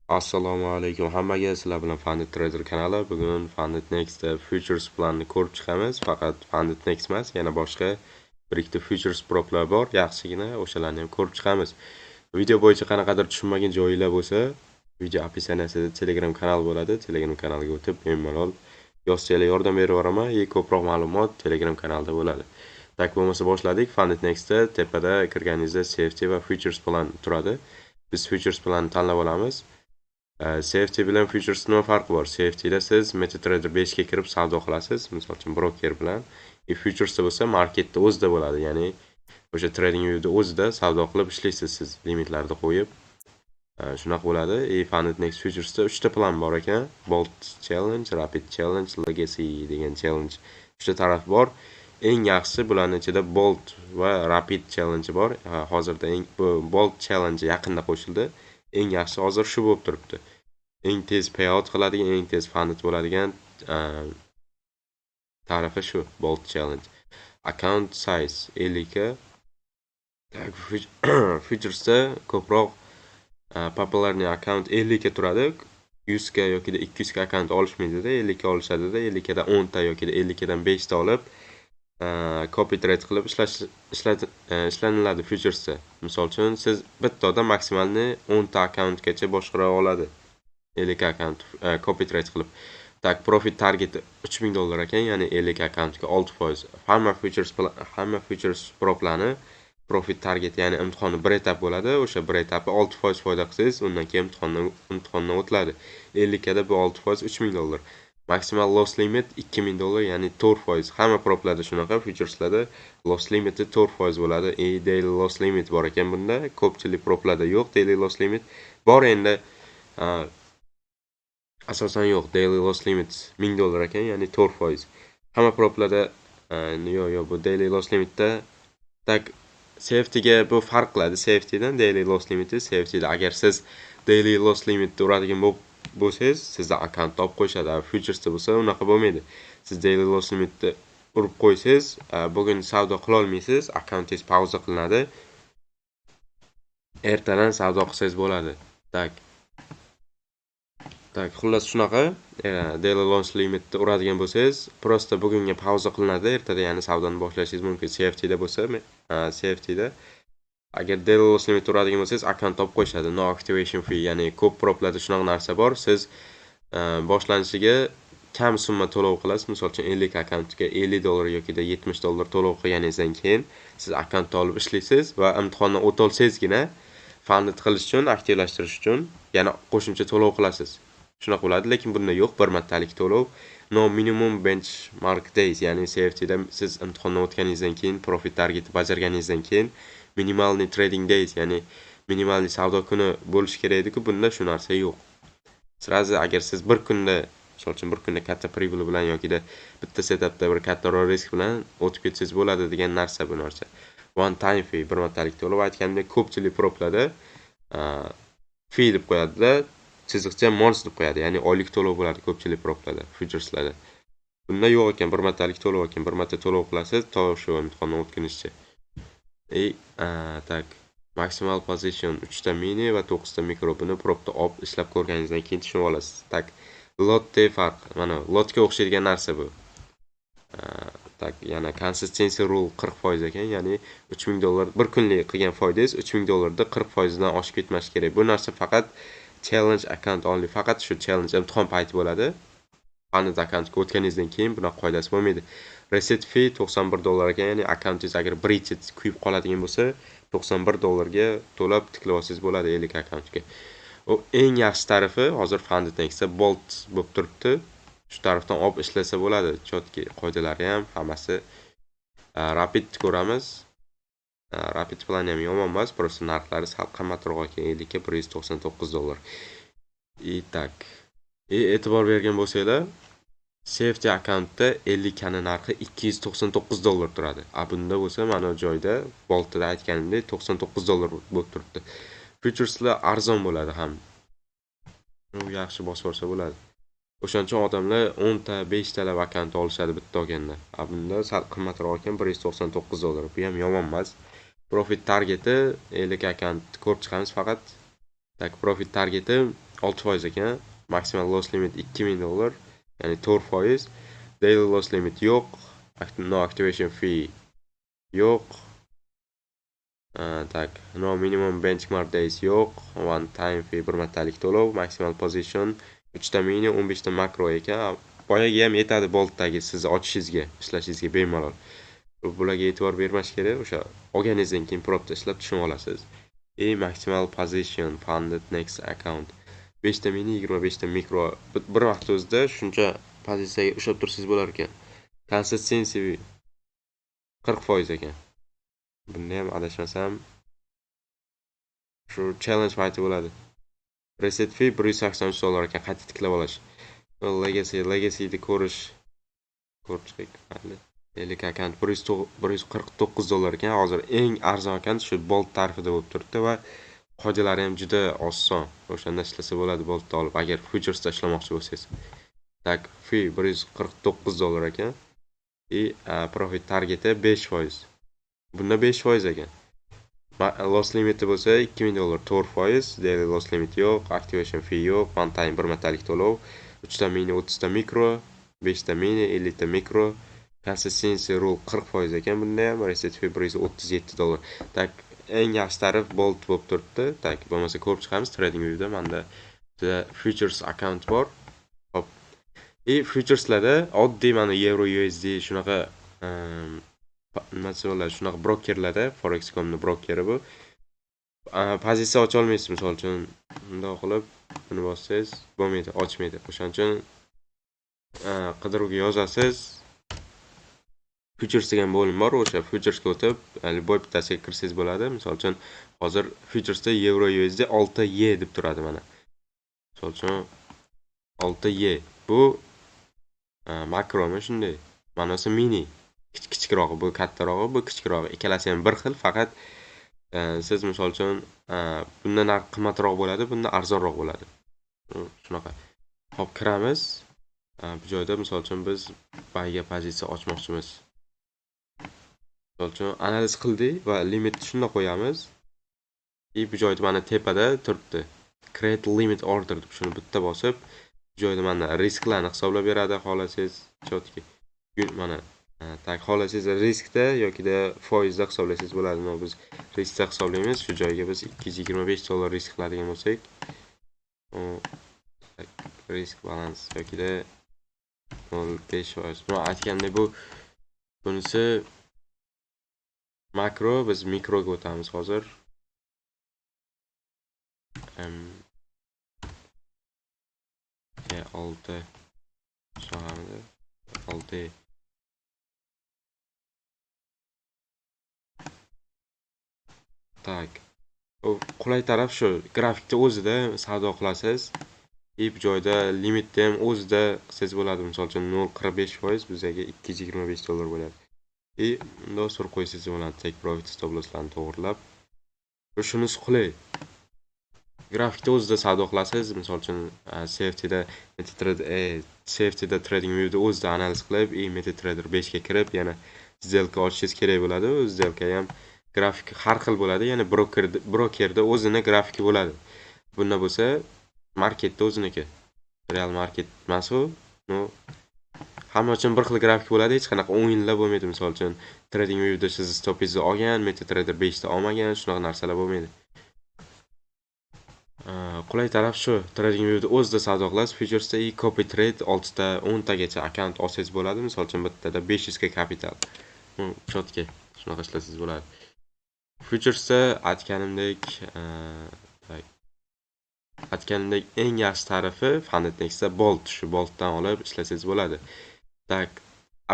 Assalomu alaykum hammaga, sizlar bilan Funded Trader kanali. Bugun Funded Next'da futures planni ko'rib chiqamiz. Faqat Funded Next emas, yana boshqa bir ikkita futures proplar bor. Yaxshigina o'shalarni ham ko'rib chiqamiz. Video bo'yicha qanaqadir tushunmagan joyinglar bo'lsa, video opisiyanasida Telegram kanal bo'ladi. Telegram kanaliga o'tib, bemalol yozsanglar yordam berib boraman. Ko'proq ma'lumot Telegram kanalida bo'ladi. Tak bo'lmasa boshladik. Funded Next'da tepada kirganingizda safety va futures plan turadi. Biz futures planni tanlab olamiz. Safety bilan futures nima farqi bor? Safetyda siz MetaTrader 5 ga kirib savdo qilasiz, misol uchun broker bilan. Futuresda bo'lsa marketda o'zida bo'ladi, ya'ni o'sha trading viewda o'zida savdo qilib ishlaysiz siz limitlarni qo'yib. Shunaqa bo'ladi. Funded Next Futuresda 3 ta plan bor ekan. Bolt Challenge, Rapid Challenge, Legacy degan challenge. 3 ta taraf bor. Eng yaxshisi bularning ichida Bolt va Rapid Challenge bor. Hozirda bu Bolt Challenge yaqinda qo'shildi. Eng yaxshi hozir shu bo'lib turibdi. Eng tez payout qiladigan, eng tez funded bo'ladigan tarafi shu Bolt Challenge. Account size 50 ga. Futuresda ko'proq popularniy account 50 ga turadi. 100 ga yoki 200 ga account olishmaydi-da, 50 ga olishadi-da, 50 gadan 10 ta yoki 50 gadan 5 ta olib copy trade qilib ishlaniladi futuresda. Misol uchun siz bitta odam maksimalni 10 ta akkauntgacha boshqara oladi. 50 akkaunt copy trade qilib. Tak profit target $3000 ekan, ya'ni 50 akkauntga 6%. Hamma futures proplani profit target, ya'ni imtihonni bir etap bo'ladi. O'sha bir etapi 6% foyda qilsangiz, undan keyin imtihondan o'tiladi. 50 gada bu 6% $3000. Maximal loss limit $2000, ya'ni 4%. Hamma proplarda shunaqa, futureslarda loss limiti 4% bo'ladi. Daily loss limit bor ekan bunda. Ko'pchilik proplarda yo'q daily loss limit. Bor endi asosan yo'q. Daily loss limit $1000 ekan, ya'ni 4%. Hamma proplarda yo'q, bu daily loss limitda tak safetyga bu farq qiladi. Safetydan daily loss limiti. Safetyda agar siz daily loss limitni uradigan bo'lsangiz, sizda akkaunt topib qo'yishadi. Futuresda bo'lsa unaqa bo'lmaydi. Siz daily loss limitni urib qo'ysangiz, bugun savdo qila olmaysiz, akkauntingiz pauza qilinadi. Ertadan savdo qilsangiz bo'ladi. Tak, xullas shunaqa. Daily loss limitni uradigan bo'lsangiz, prosta bugunga pauza qilinadi, ertada yana savdoni boshlashingiz mumkin. Safetyda bo'lsa, safetyda agar daily loss limit uradigan bo'lsangiz, akkaunt topib qo'yishadi. No activation fee, ya'ni ko'p proplarda shunaqa narsa bor. Siz boshlanishiga kam summa to'lov qilasiz. Misol uchun 50 akkauntga $50 yoki $70 to'lov qilganingizdan keyin siz akkauntni olib ishlaysiz va imtihondan o'ta olsangizgina funded qilish uchun, aktivlashtirish uchun yana qo'shimcha to'lov qilasiz. Shunaqa bo'ladi, lekin bunda yo'q, bir martalik to'lov. No minimum benchmark days, ya'ni safetyda siz imtihondan o'tganingizdan keyin, profit targetni bajarganingizdan keyin minimalniy trading days, ya'ni minimalniy savdo kuni bo'lish kerak edi-ku, bunda shu narsa yo'q. Sirazi agar siz bir kunda, misol uchun bir kunda katta pribul bilan yoki bitta setupda bir katta risk bilan o'tib ketsangiz bo'ladi degan narsa bu narsa. One time fee, bir martalik to'lov. Aytganimdek, ko'pchilik proplarda fee deb qo'yadi-da, chiziqcha month deb qo'yadi. Ya'ni oylik to'lov bo'ladi ko'pchilik proplarda, futureslarda. Bunda yo'q ekan, bir martalik to'lov ekan. Bir marta to'lov qilasiz, to shu imtihondan o'tgunizcha. Tak, maximal position 3 ta mini va 9 ta mikro. Buni propda olib ishlab ko'rganingizdan keyin tushunib olasiz. Tak, lotda farq. Mana lotga o'xshaydigan narsa bu. Tak, yana consistency rule 40% ekan, ya'ni $3000 bir kunlik qilgan foydangiz $3000 da 40% dan oshib ketmashi kerak. Bu narsa faqat challenge account only, faqat shu challenge imtihon payti bo'ladi. Funded accountga o'tganingizdan keyin bunaqa qoidasi bo'lmaydi. Reset fee $91 ekan, ya'ni accountingiz agar breach kuyib qoladigan bo'lsa, $91 ga to'lab tiklab olsangiz bo'ladi 50 akkauntga. O eng yaxshi tarafi hozir Funded Next'da Bolt bo'lib turibdi. Shu tarafdan olib ishlasa bo'ladi. Chotki qoidalari ham hammasi. Rapid ko'ramiz. Rapid plan ham yomon emas, prosta narxlari sal qimmatroq ekan, 50 ga $199. Tak. E'tibor bergan bo'lsanglar, safety akkauntda 50 kani narxi $299 turadi. Bunda bo'lsa mana joyda Boltda aytganimdek $99 bo'lib turibdi. Futureslar arzon bo'ladi ham. U yaxshi bosib olsa bo'ladi. O'shaning uchun odamlar 10 ta, 5 ta akkaunt olishadi bitta olganda. Bunda sal qimmatroq ekan, $199. Bu ham yomon emas. Profit targeti 50 akkaunt ko'rib chiqamiz faqat. Tak, profit targeti 6% ekan. Maximal loss limit $2000, ya'ni 4%. Daily loss limit yo'q. No activation fee yo'q. Tak, no minimum benchmark days yo'q. One time fee, bir martalik to'lov. Maximal position 3 ta mini, 15 ta makro ekan. Boyaga ham yetadi boltdagi siz ochishingizga, ishlashingizga bemalol. Bularga e'tibor bermash kerak. O'sha olganingizdan keyin propda ishlab tushunib olasiz. Maximal position funded next account. 5 ta mini, 25 ta mikro. Bir vaqt o'zida shuncha pozitsiyaga ushlab tursangiz bo'lar ekan. Consistency 40% ekan. Bunda ham adashmasam shu challenge payti bo'ladi. Reset fee $183 ekan, qayta tiklab olish. Legacy'ni ko'rish mayli. Ellik akant $149 ekan. Hozir eng arzon akant shu Bolt tarifida bo'lib turibdi va qoidalari ham juda oson. O'shanda ishlasa bo'ladi Boltni olib, agar futuresda ishlamoqchi bo'lsangiz. Tak, fee $149 ekan. Profit targeti 5%. Bunda 5% ekan. Loss limiti bo'lsa $2000, 4%. Daily loss limit yo'q, activation fee yo'q, one time bir martalik to'lov. 3 ta mini, 30 ta mikro, 5 ta mini, 50 ta mikro. Consistency rule 40% ekan bunda ham. Reset fee $137. Tak, eng yaxshi tarif Bolt bo'lib turibdi. Tak, bo'lmasa ko'rib chiqamiz trading viewda. Menda futures account bor. Hop. Futureslarda oddiy mana Euro USD shunaqa shunaqa brokerlarda, Forex.com'ning brokeri bu. Pozitsiya ocha olmaysiz, misol uchun bunday qilib buni bossangiz bo'lmaydi, ochmaydi. O'shaning uchun qidiruvga yozasiz. Futures degan bo'lim bor, o'sha futuresga o'tib, любой bittasiga kirsangiz bo'ladi. Misol uchun hozir futuresda Euro USD 6Y deb turadi mana. Misol uchun 6Y bu makromi shunday. Manasi mini. Kichikroq, bu kattarog'i, bu kichikroq. Ikkalasi ham bir xil, faqat siz misol uchun bundan narx qimmatroq bo'ladi, bundan arzonroq bo'ladi. Shunaqa. Hop, kiramiz. Bu joyda misol uchun biz bayga pozitsiya ochmoqchimiz. Misol uchun analiz qildik va limitni shunda qo'yamiz. Bu joyda mana tepada turibdi. Create limit order deb shuni bitta bosib, bu joyda mana risklarni hisoblab beradi, xolasangiz chotki. Mana tak, xolasangiz riskda yokida foizda hisoblasangiz bo'ladi. Biz riskda hisoblaymiz. Shu joyga biz $225 risk qiladigan bo'lsak, risk balans yokida 0.5%. Buni aytganda bunisi makro, biz mikroga o'tamiz hozir. 6 so'ramadi. 6 tak. Qulay taraf shu, grafikda o'zida savdo qilasiz. Bu joyda limitni ham o'zida qilsangiz bo'ladi. Misol uchun 0.45% bizga $225 bo'ladi. Bunday sur qo'ysangiz bo'ladi, take profit stop losslarni to'g'rilab. Shunisi qulay. Grafikda o'zida savdo qilasiz. Misol uchun safety'da trading viewda o'zida analiz qilib, MetaTrader 5 ga kirib, yana сделка ochishingiz kerak bo'ladi. U сделка ham grafik har xil bo'ladi. Ya'ni brokerda o'zini grafiki bo'ladi. Bunda bo'lsa marketda o'ziniki. Real market emas u. Hamma uchun bir xil grafik bo'ladi, hech qanaqa o'yinlar bo'lmaydi. Misol uchun trading viewda siz stopingizni olgan, MetaTrader 5 ta olmagan, shunaqa narsalar bo'lmaydi. Qulay taraf shu, trading viewda o'zida savdo qilasiz. Futuresda copy trade 6 ta, 10 tagacha akkaunt olsangiz bo'ladi. Misol uchun bittada 500 ga kapital. Chotki, shunaqa ishlasangiz bo'ladi. Futuresda aytganimdek eng yaxshi tarifi Funded Next'da Bolt. Shu Boltdan olib ishlasangiz bo'ladi. Tak,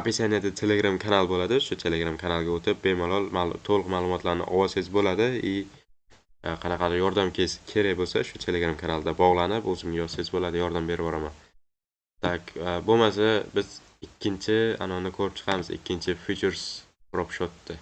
описаниеda Telegram kanal bo'ladi. Shu Telegram kanalga o'tib bemalol to'liq ma'lumotlarni olsangiz bo'ladi. Qanaqadir yordam kerak bo'lsa, shu Telegram kanalda bog'lanib, o'zimga yozsangiz bo'ladi, yordam berib boraman. Tak, bo'lmasa biz ikkinchi anonni ko'rib chiqamiz, ikkinchi futures prop shotni.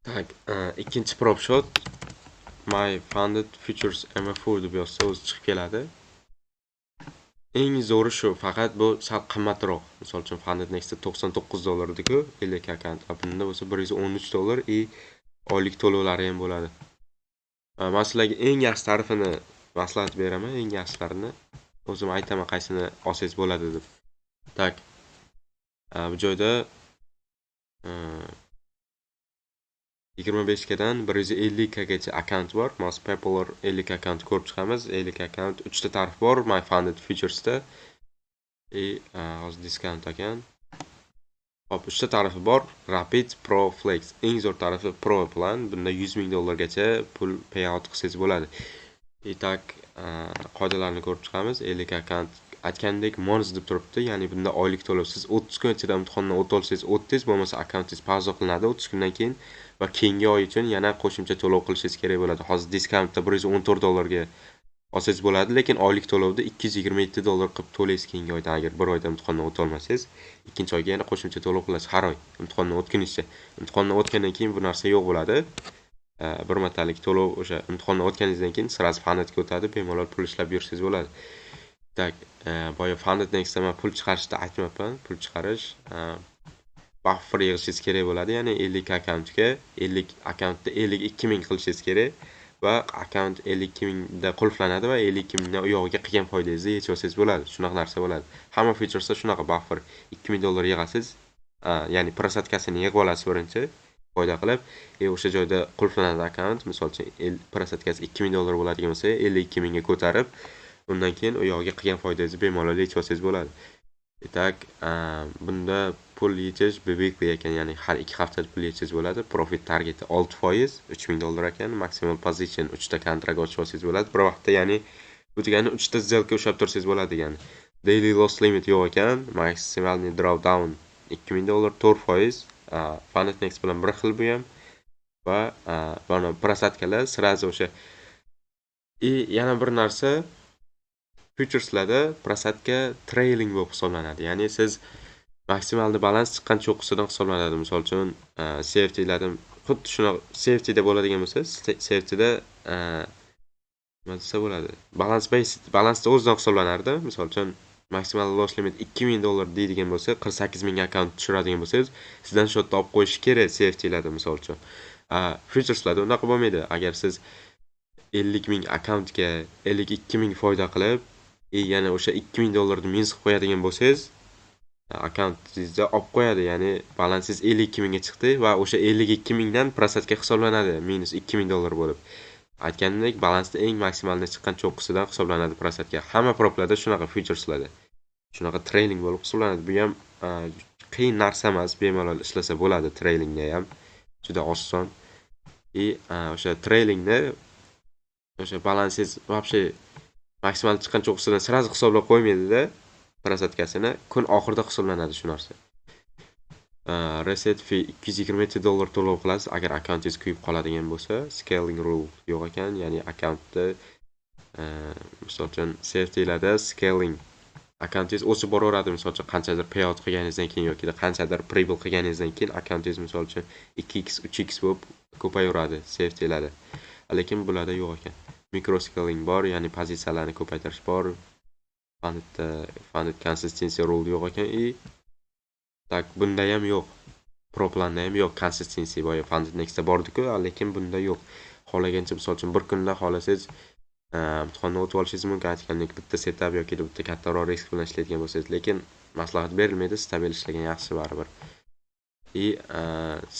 Tak, ikkinchi prop shot my funded features MF4 deb yozsa o'zi chiqib keladi. Eng zo'ri shu, faqat bu sal qimmatroq. Misol uchun Funded Next'da $99 edi-ku, 50 akkaunt. Bunda bo'lsa $113 и oylik to'lovlari ham bo'ladi. Men sizlarga eng yaxshi tarifini maslahat beraman, eng yaxshilarini o'zim aytaman qaysini olsangiz bo'ladi deb. Tak. Bu joyda 25 gadan 150 gacha akkaunt bor. Most popular 50 akkaunt ko'rib chiqamiz. 50 akkaunt 3 ta tarif bor My Funded Features'da. Hozir discount ekan. Hop, 3 ta tarifi bor. Rapid, Pro, Flex. Eng zo'r tarifi Pro plan. Bunda $100,000 gacha pul payout qilsangiz bo'ladi. Tak, qoidalarini ko'rib chiqamiz. 50 akkaunt aytgandek monz deb turibdi. Ya'ni bunda oylik to'lov siz 30 kun ichida imtihondan o'ta olsangiz 30, bo'lmasa akkauntingiz pauza qilinadi 30 kundan keyin va keyingi oy uchun yana qo'shimcha to'lov qilishingiz kerak bo'ladi. Hozir diskountda $114 ga olsangiz bo'ladi, lekin oylik to'lovda $227 qilib to'laysiz keyingi oyda agar bir oyda imtihondan o'ta olmasangiz, ikkinchi oyga yana qo'shimcha to'lov qilasiz har oy imtihondan o'tgunizcha. Imtihondan o'tgandan keyin bu narsa yo'q bo'ladi. Bir martalik to'lov o'sha imtihondan o'tganingizdan keyin sirasi Fundedga o'tadi, bemalol pul ishlab yursangiz bo'ladi. Tak, boya Funded Next'da men pul chiqarishni aytmayapman. Pul chiqarish buffer yig'ishingiz kerak bo'ladi. Ya'ni 50 akkauntga 50 akkauntda 52,000 qilishingiz kerak va akkaunt 52,000 da qulflanadi va 52,000 dan u yog'iga qilgan foydangizni yechib olsangiz bo'ladi. Shunaqa narsa bo'ladi. Hamma featuresda shunaqa buffer $2,000 yig'asiz. Ya'ni prosatkasini yig'ib olasiz birinchi foyda qilib, o'sha joyda qulflanadi akkaunt. Misol uchun prosatkasi $2,000 bo'ladigan bo'lsa, 52,000 ga ko'tarib, undan keyin u yog'iga qilgan foydangizni bemalol yechib olsangiz bo'ladi. Tak, bunda pul yechish bebekli ekan, ya'ni har 2 haftada pul yechishingiz bo'ladi. Profit targeti 6%, $3,000 ekan. Maximal position 3 ta kontrakt ochib olsangiz bo'ladi. Bir vaqtda, ya'ni bu degani 3 ta сделка ushlab tursangiz bo'ladi degani. Daily loss limit yo'q ekan. Maximal drawdown $2,000, 4%. Funded Next bilan bir xil bu ham. Va mana prosatkalar sirazi o'sha. Yana bir narsa, futureslarda prosatka trailing bo'lib hisoblanadi. Ya'ni siz maksimalni balans chiqqan cho'qqisidan hisoblanadi. Misol uchun safetylardan xuddi shuna safetyda bo'ladigan bo'lsa, safetyda nima desa bo'ladi? Balansda o'zidan hisoblanardi. Misol uchun maksimal loss limit $2,000 deydigan bo'lsa, 48,000 akkaunt tushiradigan bo'lsangiz, sizdan shotda olib qo'yish kerak safetylarda misol uchun. Futureslarda unaqa bo'lmaydi. Agar siz 50,000 akkauntga 52,000 foyda qilib, yana o'sha $2,000 ni minus qilib qo'yadigan bo'lsangiz, akkauntingizda olib qo'yadi. Ya'ni balansingiz 52,000 ga chiqdi va o'sha 52,000 dan prosatka hisoblanadi, minus $2,000 bo'lib. Aytganimdek, balansda eng maksimalni chiqqan cho'qqisidan hisoblanadi prosatka. Hamma proplarda shunaqa futureslarda. Shunaqa trailing bo'lib hisoblanadi. Bu ham qiyin narsa emas, bemalol ishlasa bo'ladi trailingda ham. Juda oson. O'sha trailingni o'sha balansingiz вообще maksimal chiqqan cho'qqisidan sirasi hisoblab qo'ymaydi-da, prosatkasini kun oxirida hisoblanadi shu narsa. Reset fee $227 to'lov qilasiz agar akkauntingiz kuyib qoladigan bo'lsa. Scaling rule yo'q ekan, ya'ni akkauntda misol uchun safetylarda scaling akkauntingiz o'sib boraveradi. Misol uchun qanchadir payout qilganingizdan keyin yoki qanchadir pribl qilganingizdan keyin akkauntingiz misol uchun 2x, 3x bo'lib ko'payaveradi safetylarda. Lekin bularda yo'q ekan. Micro scaling bor, ya'ni pozitsiyalarni ko'paytirish bor. Funded consistency rule yo'q ekan. Tak, bunda ham yo'q. Pro planda ham yo'q consistency. Boya Funded Next'da bor-ku, lekin bunda yo'q. Xohlagancha misol uchun bir kunda xohlasangiz imtihonni o'tib olishingiz mumkin. Aytgandek, bitta setup yoki bitta kattaroq risk bilan ishlaydigan bo'lsangiz, lekin maslahat berilmaydi, stabil ishlagan yaxshi baribir.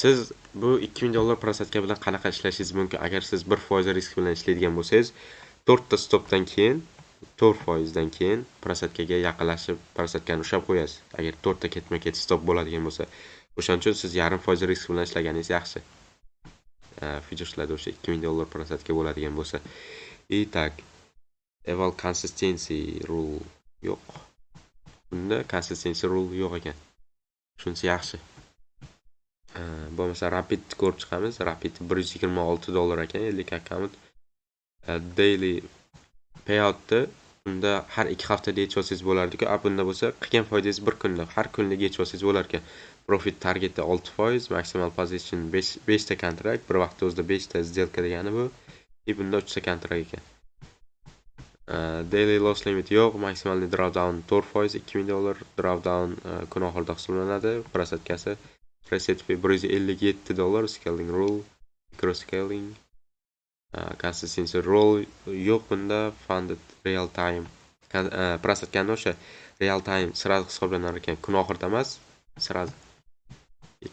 Siz bu $2,000 prosatka bilan qanaqa ishlashingiz mumkin? Agar siz 1% risk bilan ishlaydigan bo'lsangiz, 4 ta stopdan keyin 4% dan keyin prosatkaga yaqinlashib prosatkani ushlab qo'yasiz. Agar 4 ta ketma-ket stop bo'ladigan bo'lsa, o'shaning uchun siz 0,5% risk bilan ishlaganingiz yaxshi. Futureslarda o'sha $2,000 prosatka bo'ladigan bo'lsa. Tak, eval consistency rule yo'q. Bunda consistency rule yo'q ekan. Shunisi yaxshi. Bo'lmasa Rapid ko'rib chiqamiz. Rapid $126 ekan, 50 akkaunt. Daily payoutni Bunda har 2 haftada yetib olsangiz bo'lardi-ku, bunda bo'lsa qilgan foydangiz 1 kunda, har kunlik yetib olsangiz bo'lar ekan. Profit targeti 6%, maximal position 5 ta kontrakt, bir vaqtda o'zida 5 ta сделка degani bu. Bunda 3 ta kontrakt ekan. Daily loss limit yo'q, maksimal drawdown 4%, $2000 drawdown kun oxirida hisoblanadi. Prosatkasi preset fee $157, scaling rule, micro scaling, consistency rule yo'q bunda, funded real time. Prosatkani o'sha real time sirasi hisoblanar ekan, kun oxirida emas, sirasi.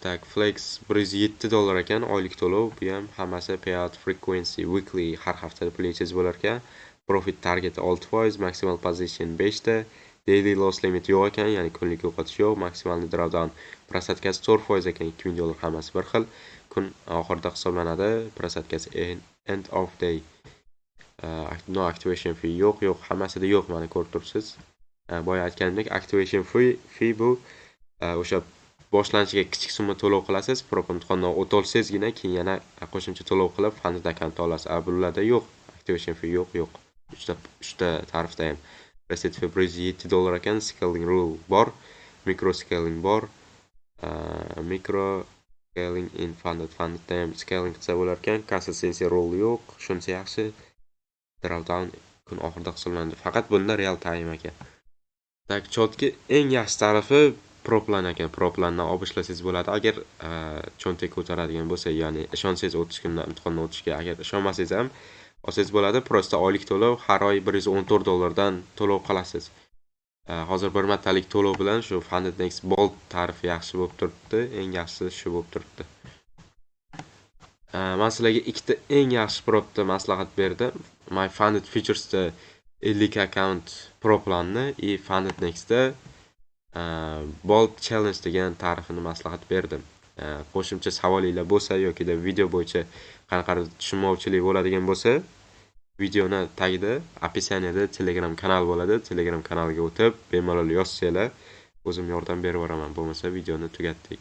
Так, Flex $107 ekan, oylik to'lov, bu ham hammasi payout frequency weekly, har haftada pullaysiz bo'lar ekan. Profit target 6%, maximal position 5 ta, daily loss limit yo'q ekan, ya'ni kunlik yo'qotish yo'q, maksimal drawdown prosatkasi 4% ekan, $2000 hammasi bir xil. Kun oxirida hisoblanadi, prosatkasi end of day. No activation fee yo'q, hammasida yo'q, mana ko'rib turibsiz. Boya aytganimdek, activation fee bu o'sha boshlanishiga kichik summa to'lov qilasiz, prop imtihondan o'ta olsangizgina keyin yana qo'shimcha to'lov qilib funded account olasiz. Bularda yo'q, activation fee yo'q. Uchta tarifda ham. Preset fee $107 ekan, scaling rule bor, micro scaling bor. Micro scaling in funded ham scaling qilsa bo'lar ekan, consistency rule yo'q, shunisi yaxshi. Drawdown kun oxirida hisoblanadi. Faqat bunda real time ekan. Tak, chotki eng yaxshi tarifi proplan ekan. Proplandan olib ishlasangiz bo'ladi. Agar cho'ntak ko'taradigan bo'lsa, ya'ni ishonsangiz imtihondan o'tishga, agar ishonmasangiz ham olsangiz bo'ladi. Prosta oylik to'lov har oy $114 dan to'lov qilasiz. Hozir bir martalik to'lov bilan shu Funded Next Bold tarifi yaxshi bo'lib turibdi. Eng yaxshisi shu bo'lib turibdi. Men sizlarga ikkita eng yaxshi propda maslahat berdim. My Funded Features'da 50 account proplanni Funded Next'da Bold Challenge degan tarifini maslahat berdim. Qo'shimcha savolinglar bo'lsa yoki video bo'yicha qanaqadir tushunmovchilik bo'ladigan bo'lsa, videoni tagida, описаниеda Telegram kanal bo'ladi. Telegram kanaliga o'tib, bemalol yozsanglar, o'zim yordam berib boraman. Bo'lmasa videoni tugatdik.